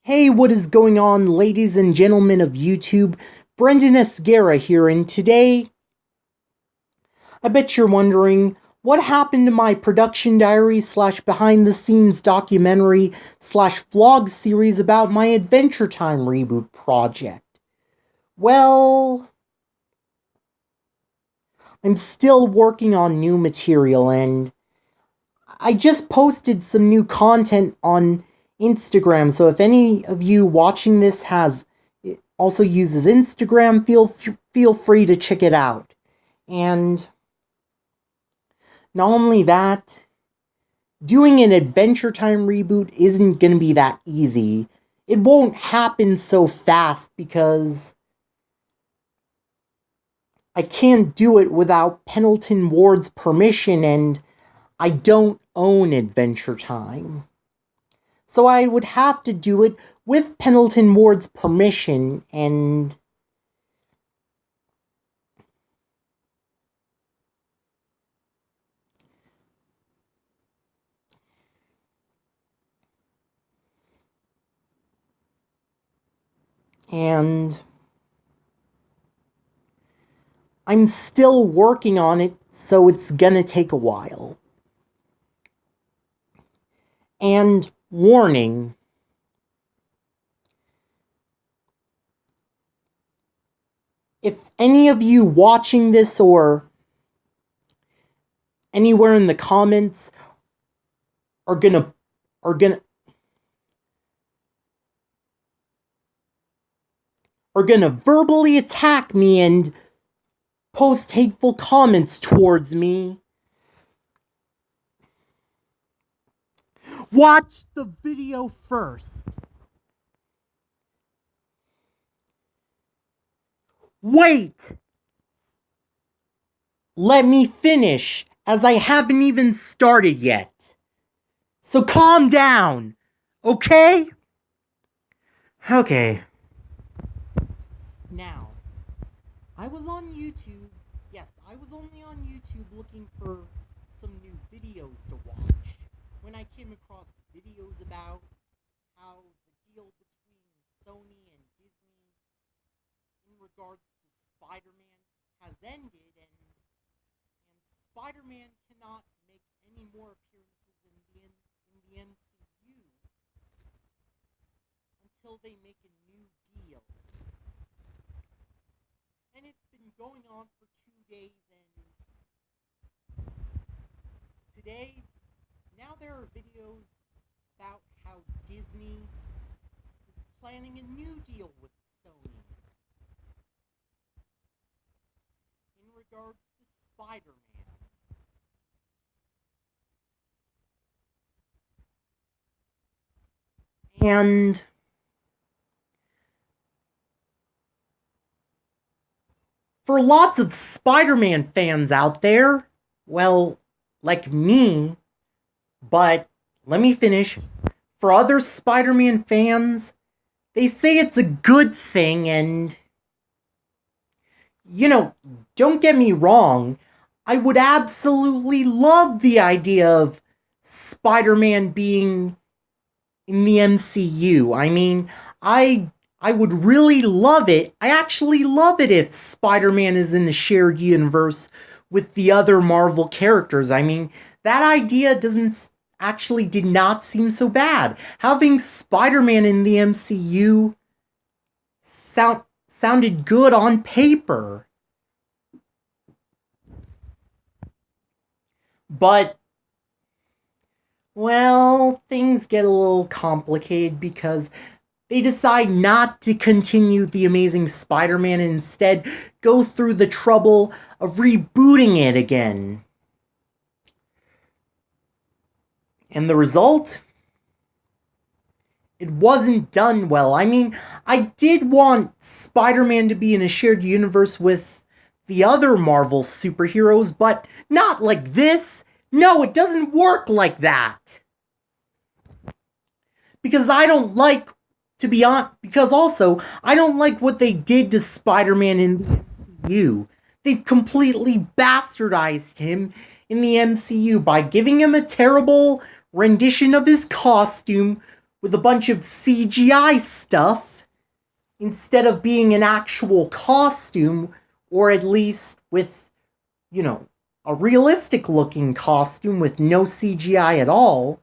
Hey, what is going on, ladies and gentlemen of YouTube? Brendan Esguerra here, and today, I bet you're wondering, what happened to my production diary / behind the scenes documentary / vlog series about my Adventure Time reboot project? Well, I'm still working on new material, and I just posted some new content on Instagram, so if any of you watching this also uses Instagram, feel free to check it out. And not only that, doing an Adventure Time reboot isn't going to be that easy. It won't happen so fast because I can't do it without Pendleton Ward's permission, and I don't own Adventure Time. So I would have to do it with Pendleton Ward's permission, and I'm still working on it, so it's gonna take a while. And warning, if any of you watching this or anywhere in the comments are gonna verbally attack me and post hateful comments towards me, watch the video first. Wait! Let me finish, as I haven't even started yet. So calm down, okay? Okay. Now, I was on YouTube. Yes, I was only on YouTube looking for some new videos to watch when I came across videos about how the deal between Sony and Disney in regards to Spider-Man has ended, and Spider-Man cannot make any more appearances in the MCU until they make a new deal. And it's been going on for 2 days, and today, now there are videos about how Disney is planning a new deal with Sony in regards to Spider-Man. And for lots of Spider-Man fans out there, well, like me, but let me finish. For other Spider-Man fans, they say it's a good thing, and don't get me wrong, I would absolutely love the idea of Spider-Man being in the MCU. I mean, I would really love it. I actually love it if Spider-Man is in a shared universe with the other Marvel characters. I mean, that idea did not seem so bad. Having Spider-Man in the MCU sounded good on paper. But, well, things get a little complicated because they decide not to continue The Amazing Spider-Man and instead go through the trouble of rebooting it again. And the result? It wasn't done well. I mean, I did want Spider-Man to be in a shared universe with the other Marvel superheroes, but not like this. No, it doesn't work like that. Because I don't like, I don't like what they did to Spider-Man in the MCU. They've completely bastardized him in the MCU by giving him a terrible rendition of his costume with a bunch of CGI stuff instead of being an actual costume, or at least with, a realistic looking costume with no CGI at all.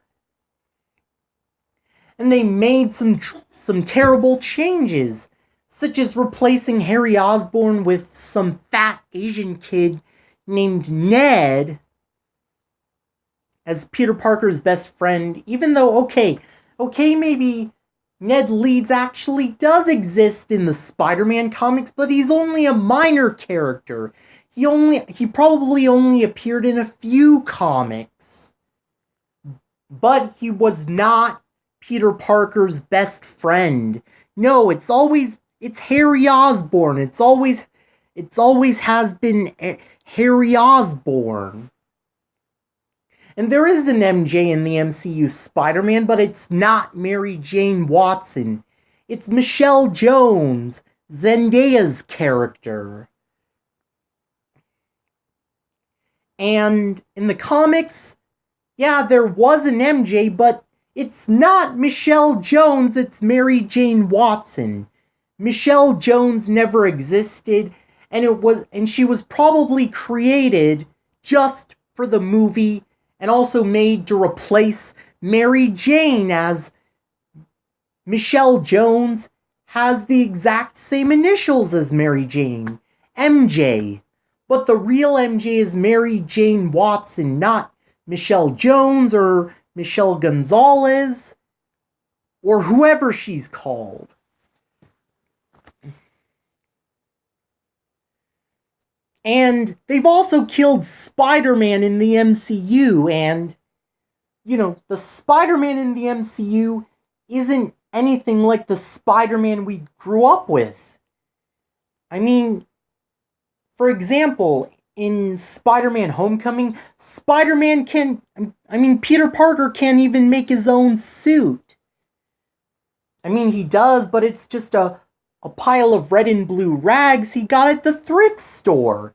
And they made some terrible changes, such as replacing Harry Osborn with some fat Asian kid named Ned as Peter Parker's best friend, even though, okay, maybe Ned Leeds actually does exist in the Spider-Man comics, but he's only a minor character. He probably only appeared in a few comics. But he was not Peter Parker's best friend. No, it's Harry Osborn. It's always has been Harry Osborn. And there is an MJ in the MCU Spider-Man, but it's not Mary Jane Watson. It's Michelle Jones, Zendaya's character. And in the comics, yeah, there was an MJ, but it's not Michelle Jones, it's Mary Jane Watson. Michelle Jones never existed, and she was probably created just for the movie and also made to replace Mary Jane, as Michelle Jones has the exact same initials as Mary Jane, MJ. But the real MJ is Mary Jane Watson, not Michelle Jones or Michelle Gonzalez or whoever she's called. And they've also killed Spider-Man in the MCU, and, the Spider-Man in the MCU isn't anything like the Spider-Man we grew up with. I mean, for example, in Spider-Man Homecoming, Peter Parker can't even make his own suit. I mean, he does, but it's just a pile of red and blue rags he got at the thrift store.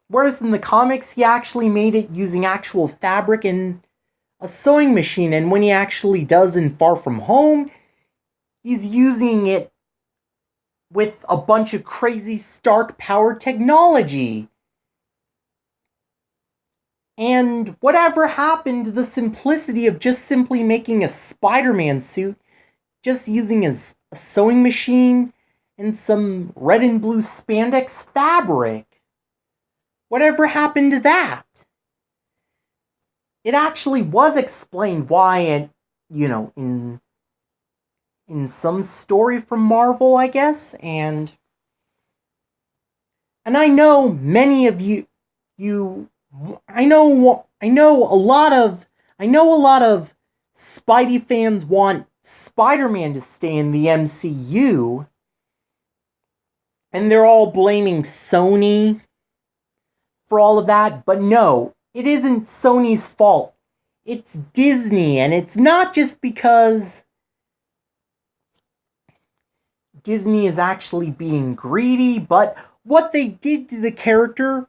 Whereas in the comics, he actually made it using actual fabric and a sewing machine, and when he actually does in Far From Home, he's using it with a bunch of crazy Stark power technology. And whatever happened to the simplicity of just simply making a Spider-Man suit, just using a sewing machine and some red and blue spandex fabric? Whatever happened to that? It actually was explained why it, in some story from Marvel, I guess, and I know many of you I know a lot of Spidey fans want Spider-Man to stay in the MCU, and they're all blaming Sony for all of that, but no, it isn't Sony's fault. It's Disney, and it's not just because Disney is actually being greedy, but what they did to the character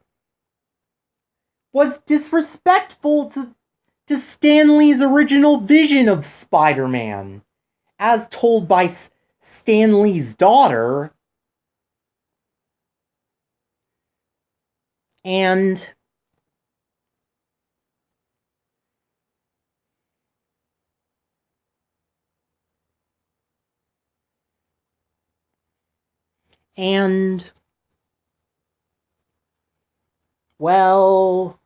was disrespectful to Stan Lee's original vision of Spider-Man, as told by Stan Lee's daughter. And well,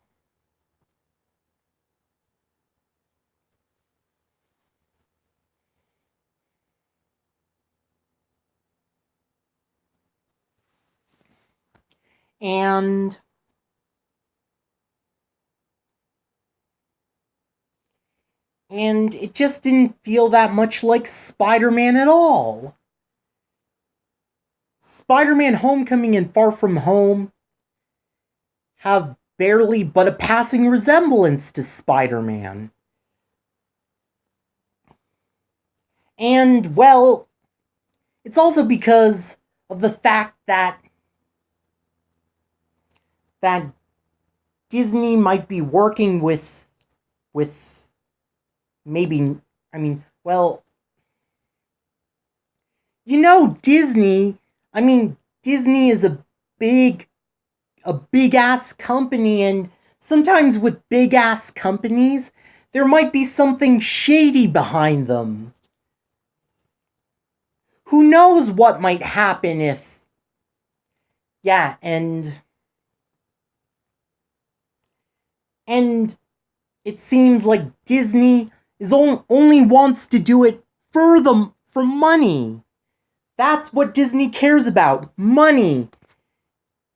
and it just didn't feel that much like Spider-Man at all. Spider-Man Homecoming and Far From Home have barely but a passing resemblance to Spider-Man. And, well, it's also because of the fact that Disney might be working with maybe, well, Disney, I mean, Disney is big, a big ass company, and sometimes with big ass companies, there might be something shady behind them. Who knows what might happen if, yeah, and it seems like Disney only wants to do it for money. That's what Disney cares about, money.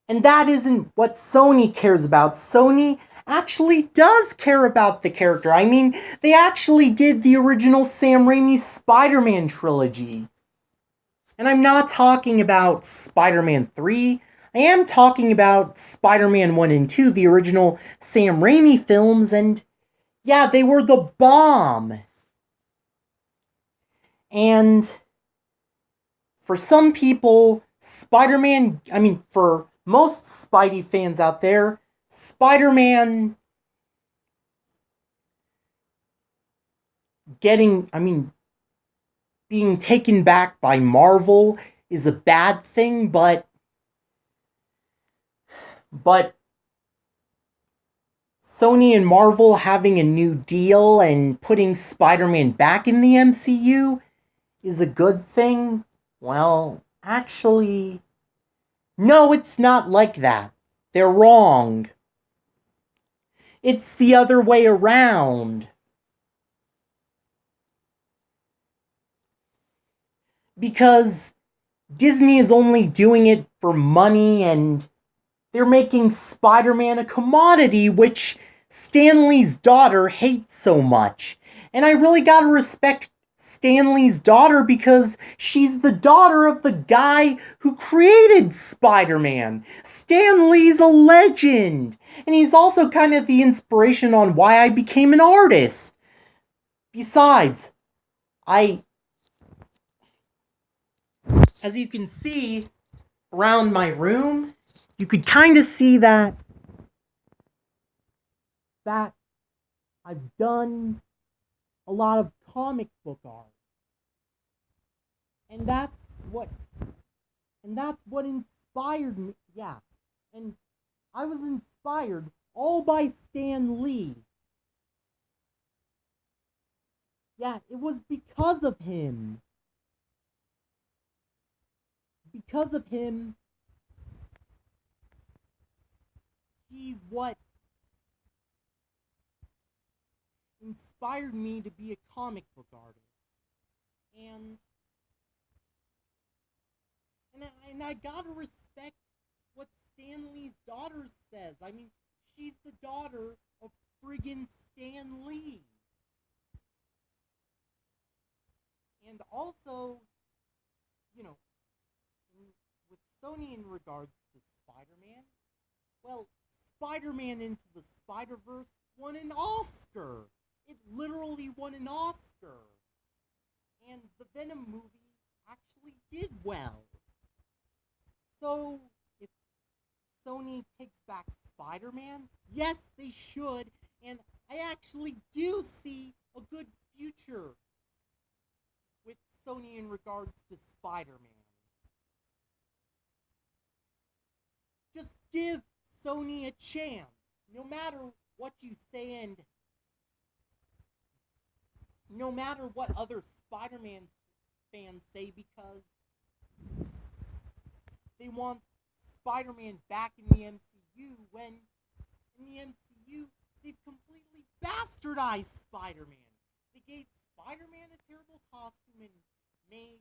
And that isn't what Sony cares about. Sony actually does care about the character. I mean, they actually did the original Sam Raimi Spider-Man trilogy. And I'm not talking about Spider-Man 3. I am talking about Spider-Man 1 and 2, the original Sam Raimi films, and yeah, they were the bomb. And for some people, Spider-Man, I mean, for most Spidey fans out there, Spider-Man being taken back by Marvel is a bad thing, but Sony and Marvel having a new deal and putting Spider-Man back in the MCU is a good thing? Well, actually, no, it's not like that. They're wrong. It's the other way around. Because Disney is only doing it for money, and they're making Spider-Man a commodity, which Stan Lee's daughter hates so much. And I really gotta respect Stan Lee's daughter because she's the daughter of the guy who created Spider-Man. Stan Lee's a legend. And he's also kind of the inspiration on why I became an artist. Besides, as you can see around my room, you could kind of see that I've done a lot of comic book art. And what that's what inspired me. Yeah. And I was inspired all by Stan Lee. Yeah, it was because of him. Because of him, he's what inspired me to be a comic book artist. And I gotta respect what Stan Lee's daughter says. I mean, she's the daughter of friggin' Stan Lee. And also, you know, with Sony in regards to Spider-Man, well, Spider-Man Into the Spider-Verse won an Oscar. It literally won an Oscar. And the Venom movie actually did well. So, if Sony takes back Spider-Man, yes, they should, and I actually do see a good future with Sony in regards to Spider-Man. Just give Sony a chance, no matter what you say, and no matter what other Spider-Man fans say, because they want Spider-Man back in the MCU, when in the MCU they've completely bastardized Spider-Man. They gave Spider-Man a terrible costume and made,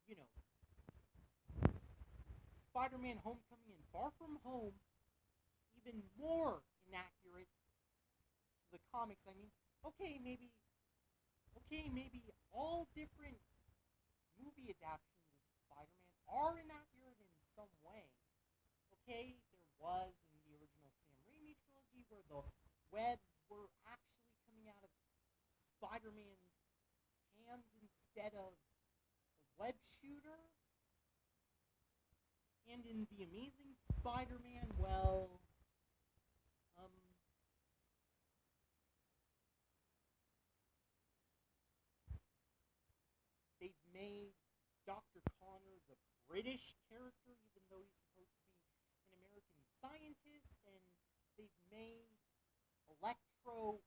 you know, Spider-Man Homecoming and Far From Home even more inaccurate to the comics. I mean, maybe all different movie adaptations of Spider-Man are inaccurate in some way. Okay, there was in the original Sam Raimi trilogy where the webs were actually coming out of Spider-Man's hands instead of the web shooter. And in The Amazing Spider-Man, well, they've made Dr. British character, even though he's supposed to be an American scientist, and they've made Electro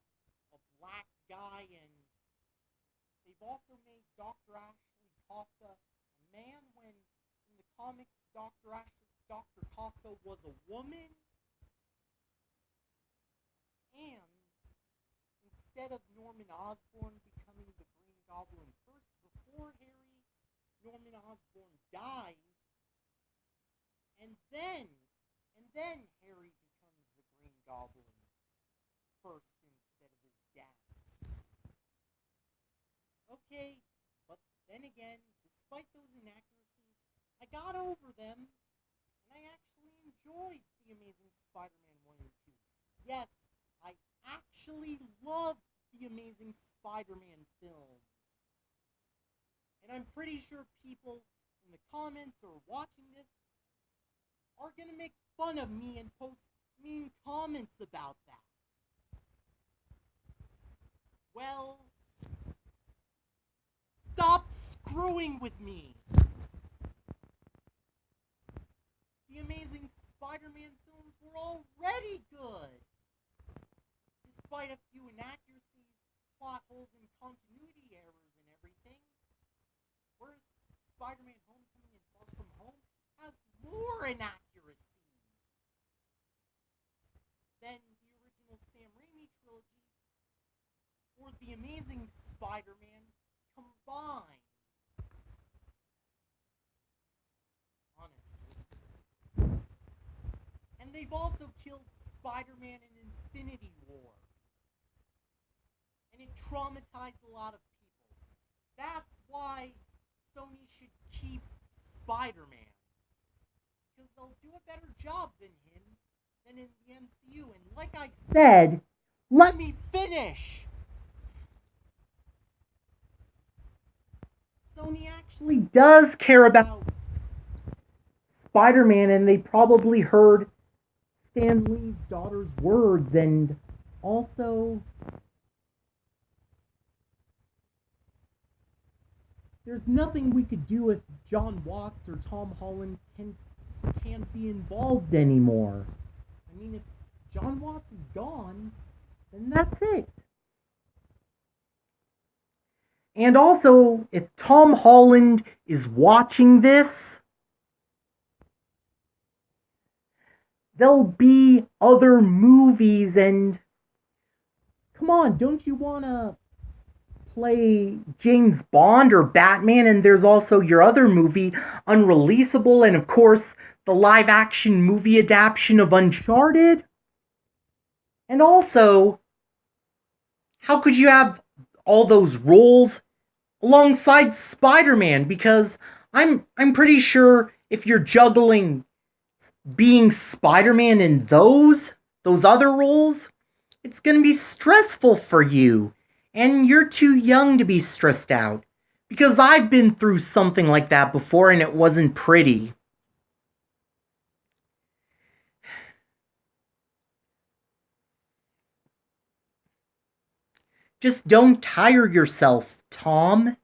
a black guy, and they've also made Dr. Ashley Kafka a man, when in the comics Dr. Kafka was a woman. And instead of Norman Osborn becoming the Green Goblin first, before Norman Osborn dies, and then Harry becomes the Green Goblin first instead of his dad. Okay, but then again, despite those inaccuracies, I got over them, and I actually enjoyed The Amazing Spider-Man 1 and 2. Yes, I actually loved the Amazing Spider-Man films. And I'm pretty sure people in the comments or watching this are gonna make fun of me and post mean comments about that. Well, stop screwing with me. The Amazing Spider-Man films were already good. Despite a few inaccuracies, plot holes, and continuity errors and everything, whereas Spider-Man Homecoming and Far From Home has more inaccuracies than the original Sam Raimi trilogy or The Amazing Spider-Man combined. Honestly. And they've also killed Spider-Man in Infinity War. And it traumatized a lot of people. That's why Sony should keep Spider-Man. Because they'll do a better job than him than in the MCU. And like I said, let me finish! Sony actually does care about Spider-Man, and they probably heard Stan Lee's daughter's words, and also there's nothing we could do if John Watts or Tom Holland can't be involved anymore. I mean, if John Watts is gone, then that's it. And also, if Tom Holland is watching this, there'll be other movies, and come on, don't you want to play James Bond or Batman? And there's also your other movie, Unreleasable, and of course, the live-action movie adaptation of Uncharted. And also, how could you have all those roles alongside Spider-Man? Because I'm pretty sure if you're juggling being Spider-Man in those other roles, it's gonna be stressful for you. And you're too young to be stressed out. Because I've been through something like that before, and it wasn't pretty. Just don't tire yourself, Tom.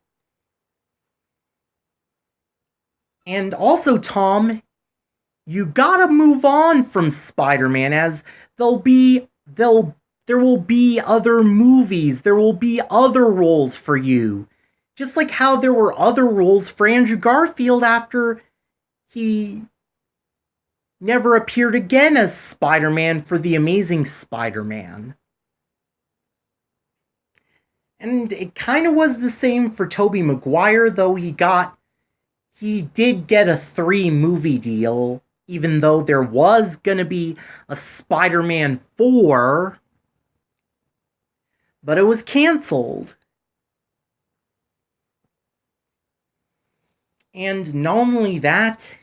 And also, Tom, you gotta move on from Spider-Man, as there will be other movies, there will be other roles for you. Just like how there were other roles for Andrew Garfield after he never appeared again as Spider-Man for The Amazing Spider-Man. And it kind of was the same for Tobey Maguire, though he did get a 3-movie deal, even though there was gonna be a Spider-Man 4, but it was cancelled. And not only that,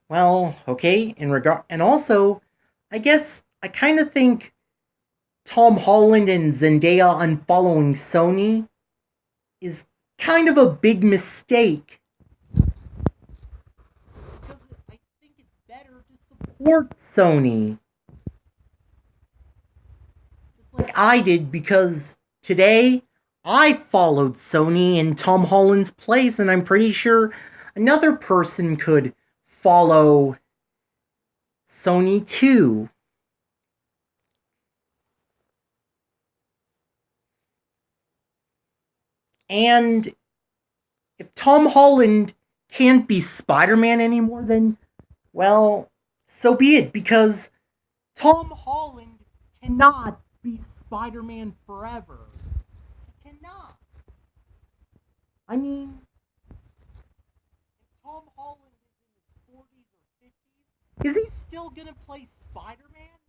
well, okay, and also, I guess I kind of think Tom Holland and Zendaya unfollowing Sony is kind of a big mistake. Because I think it's better to support Sony. Just like I did, because today I followed Sony in Tom Holland's place, and I'm pretty sure another person could follow Sony too. And if Tom Holland can't be Spider-Man anymore, then, well, so be it, because Tom Holland cannot be Spider-Man forever. He cannot. I mean, if Tom Holland is in his 40s or 50s, is he still gonna play Spider-Man?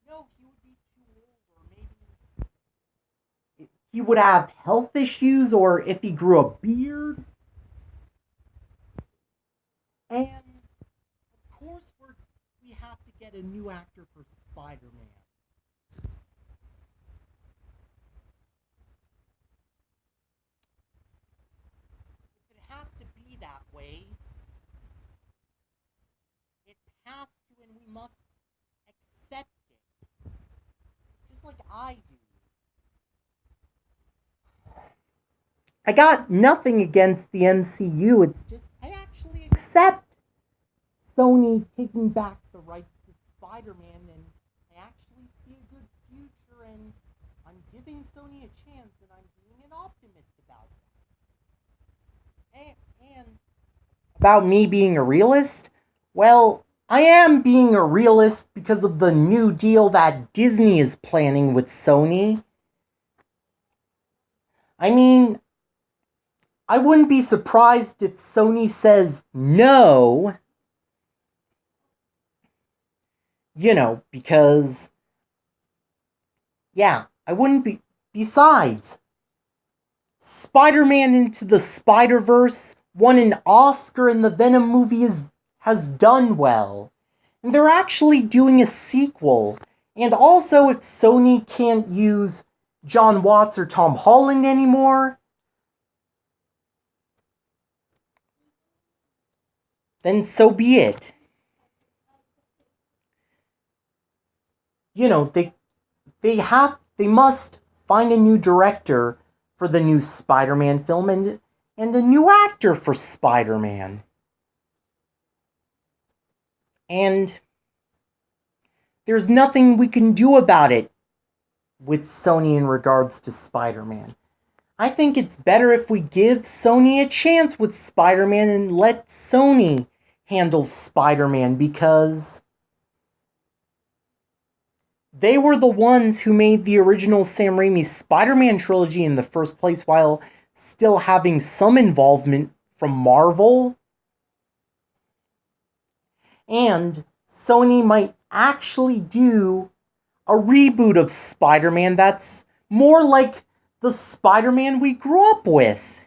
No, he would be too old, or maybe he would have health issues, or if he grew a beard. And, of course, we have to get a new actor for Spider-Man. If it has to be that way, it has to, and we must accept it. Just like I do. I got nothing against the MCU, it's just I actually accept Sony taking back the rights to Spider-Man, and I actually see a good future, and I'm giving Sony a chance, and I'm being an optimist about that. And about me being a realist? Well, I am being a realist because of the new deal that Disney is planning with Sony. I mean, I wouldn't be surprised if Sony says no. You know, because, yeah, I wouldn't be. Besides, Spider-Man Into the Spider-Verse won an Oscar, and the Venom movie has done well. And they're actually doing a sequel. And also, if Sony can't use John Watts or Tom Holland anymore, then so be it. You know, they must find a new director for the new Spider-Man film, and a new actor for Spider-Man. And there's nothing we can do about it with Sony in regards to Spider-Man. I think it's better if we give Sony a chance with Spider-Man and let Sony handle Spider-Man, because they were the ones who made the original Sam Raimi Spider-Man trilogy in the first place, while still having some involvement from Marvel. And Sony might actually do a reboot of Spider-Man that's more like the Spider-Man we grew up with.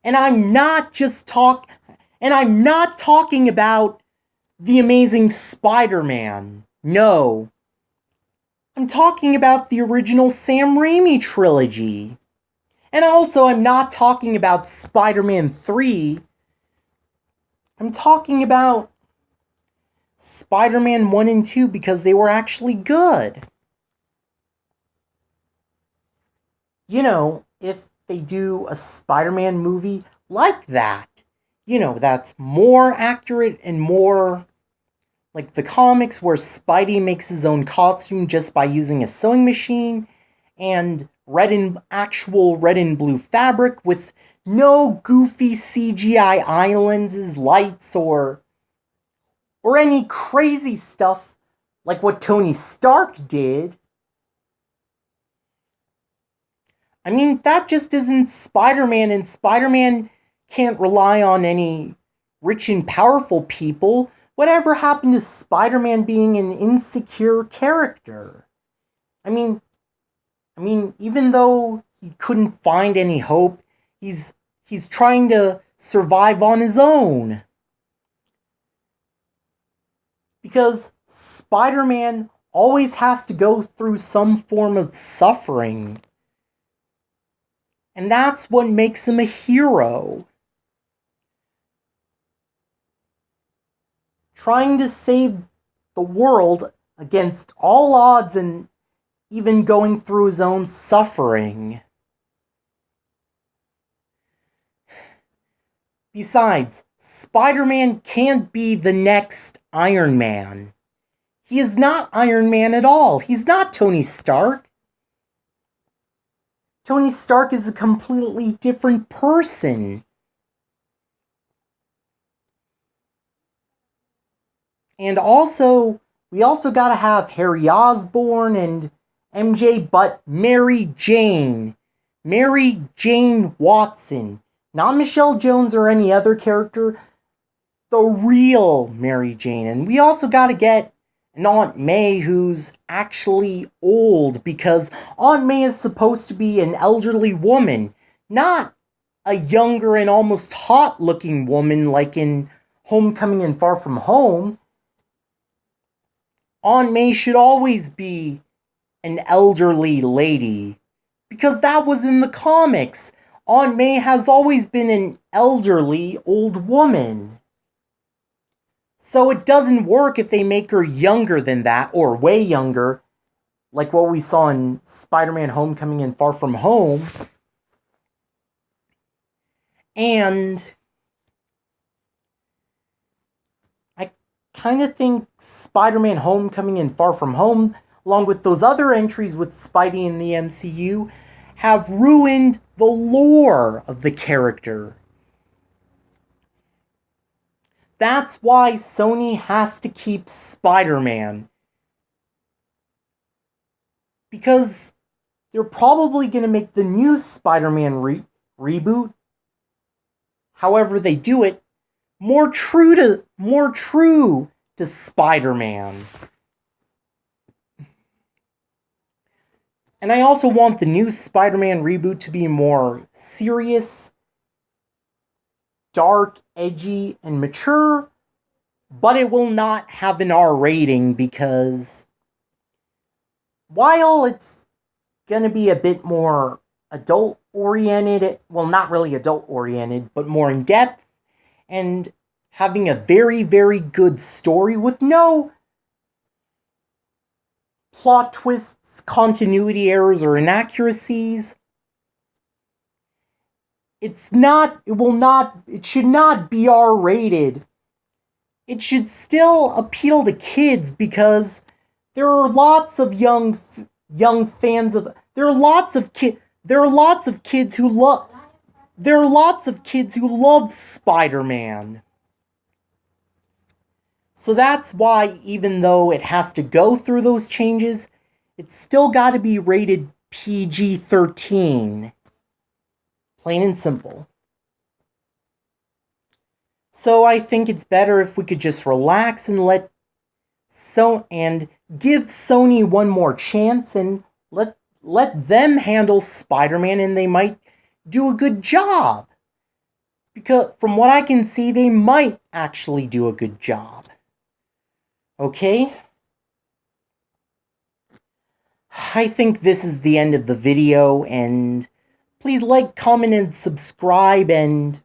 And I'm not talking about The Amazing Spider-Man. No. I'm talking about the original Sam Raimi trilogy. And also, I'm not talking about Spider-Man 3. I'm talking about Spider-Man 1 and 2 because they were actually good. You know, if they do a Spider-Man movie like that, you know, that's more accurate and more like the comics where Spidey makes his own costume just by using a sewing machine, and actual red and blue fabric with no goofy CGI islands as lights or any crazy stuff like what Tony Stark did. I mean, that just isn't Spider-Man, and Spider-Man can't rely on any rich and powerful people. Whatever happened to Spider-Man being an insecure character? I mean, even though he couldn't find any hope, he's trying to survive on his own. Because Spider-Man always has to go through some form of suffering. And that's what makes him a hero. Trying to save the world against all odds and even going through his own suffering. Besides, Spider-Man can't be the next Iron Man. He is not Iron Man at all. He's not Tony Stark. Tony Stark is a completely different person. And also, we also gotta have Harry Osborn and MJ, but Mary Jane. Mary Jane Watson. Not Michelle Jones or any other character. The real Mary Jane. And we also gotta get an Aunt May who's actually old, because Aunt May is supposed to be an elderly woman, not a younger and almost hot-looking woman like in Homecoming and Far From Home. Aunt May should always be an elderly lady, because that was in the comics. Aunt May has always been an elderly old woman. So it doesn't work if they make her younger than that, or way younger, like what we saw in Spider-Man Homecoming and Far From Home. And I kind of think Spider-Man Homecoming and Far From Home, along with those other entries with Spidey in the MCU, have ruined the lore of the character. That's why Sony has to keep Spider-Man. Because they're probably going to make the new Spider-Man reboot, however they do it, more true to Spider-Man. And I also want the new Spider-Man reboot to be more serious, dark, edgy, and mature, but it will not have an R rating, because while it's gonna be a bit more adult-oriented, well, not really adult-oriented, but more in-depth, and having a very, very good story with no plot twists, continuity errors, or inaccuracies, it should not be R-rated. It should still appeal to kids, because there are lots of young fans of, there are lots of kids who love Spider-Man. So that's why, even though it has to go through those changes, it's still got to be rated PG-13. Plain and simple. So I think it's better if we could just relax and give Sony one more chance, and let them handle Spider-Man, and they might do a good job. Because from what I can see, they might actually do a good job. Okay? I think this is the end of the video, and please like, comment, and subscribe, and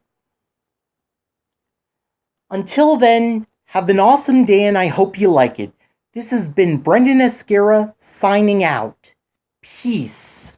until then, have an awesome day, and I hope you like it. This has been Brendan Escara, signing out. Peace.